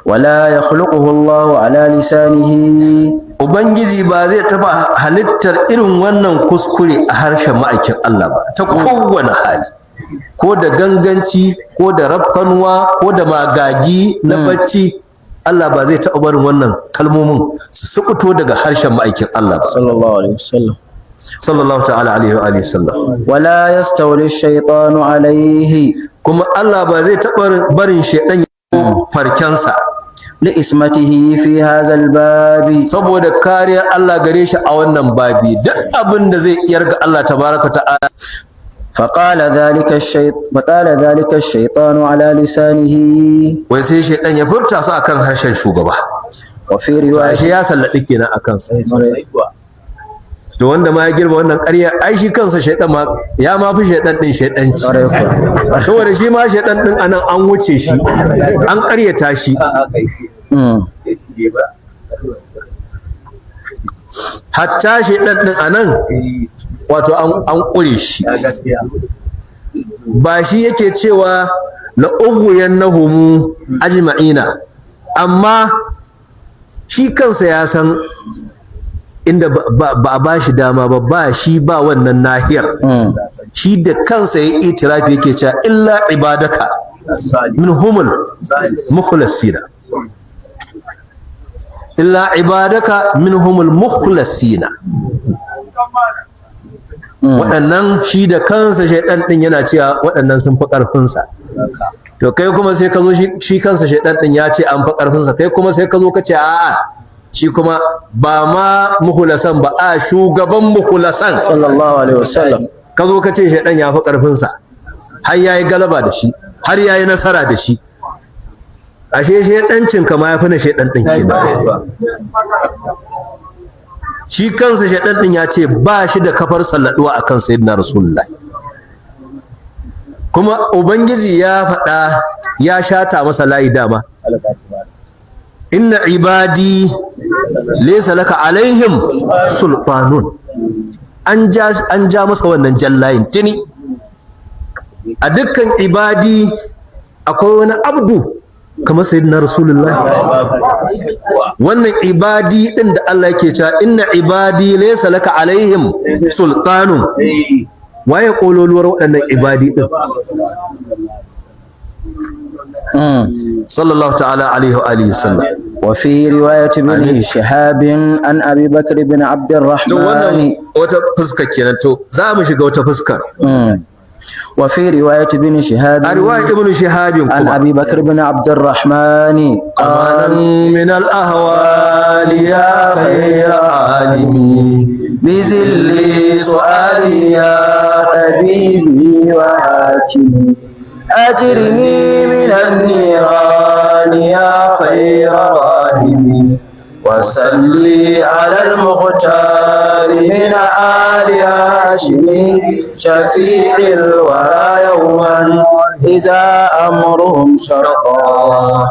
wala yakhluquhu Allah ala lisanihi ubangiji ba zai taba halittar irin wannan kuskure a harshen ma'aikin Allah ba ta kowane hali ko da ganganci ko da rafkanuwa ko da magagi na bacci Allah ba zai taɓa barin wannan kalmomin su sukuto daga harshen ma'aikin Allah ba sallallahu alaihi wasallam sallallahu ta'ala alaihi wa alihi sallam wala yastawli ash-shaytanu alaihi kuma Allah ba zai taɓa barin shaidan farkensa li ismatihi fi hadha al-babi saboda kariyar Allah gare shi a wannan babi duk abin da zai iyar ga Allah tabaraka ta'ala فقال ذلك الشيطان على لسانه wai sai shaidan ya furta su akan harshen shugaba وفي to رواية ashe ya salladi kenan akan sa to wanda ma ya girma wannan ƙarya ai shi kansa shaidan ma ya ma fi shaidan din shaidanci saboda shi ma shaidan din anan an wuce shi an ƙaryata shi hatta shaidan din anan wato an ƙure shi ba shi yake cewa la ughwiyannahum ajma'ina amma shi kansa ya san inda ba a ba shi dama ba shi ba wannan nahiyar shi da kansa ya itirafi yake cewa illa ibadaka minhumul mukhlasina illa ibadaka minhumul mukhlasina waɗannan shi da kansa shaidan din yana cewa waɗannan sun fi ƙarfinsa to kai kuma sai ka zo shi kansa shaidan din ya ce an fi ƙarfinsa kai kuma sai ka zo ka ce a'a shi kuma ba ma muhulasan ba a shugaban muhulasan sallallahu alaihi wasallam ka zo ka ce shaidan ya fi ƙarfinsa har ya yi galaba da shi har ya yi nasara da shi ashe shaidancin kama ya fi na shaidan ɗin kenan shi kansa shaidan ɗin ya ce ba shi da kafar salladuwa a kan sayyidina rasulullah kuma ubangiji ya faɗa ya shata masa layi dama inna ibadi laysa laka alaihim sultanun an ja masa wannan jallayin tuni a dukkan ibadi akwai wani abdu kamar sayyidina rasulullah wannan ibadi din da Allah yake cewa inna ibadi laysa laka alaihim sultanun waye kololuwar waɗannan ibadi din sallallahu ta'ala alaihi wa alihi sallam وفي رواية ابن شهاب عن أبي بكر بن عبد الرحمن to wannan wata fuskar kenan to za mu shiga wata fuskar وفي رواية ابن شهاب a riwayar ibn shahabin عن kuma أبي بكر بن عبد الرحمن amanan min al-ahwal ya khayr alimi بذل سؤالي يا حبيبي وحاكمي أجرني من النيران يا خير راحمي وصلي على المختار من آل هاشم شفيع الورى يوما إذا أمرهم شرقا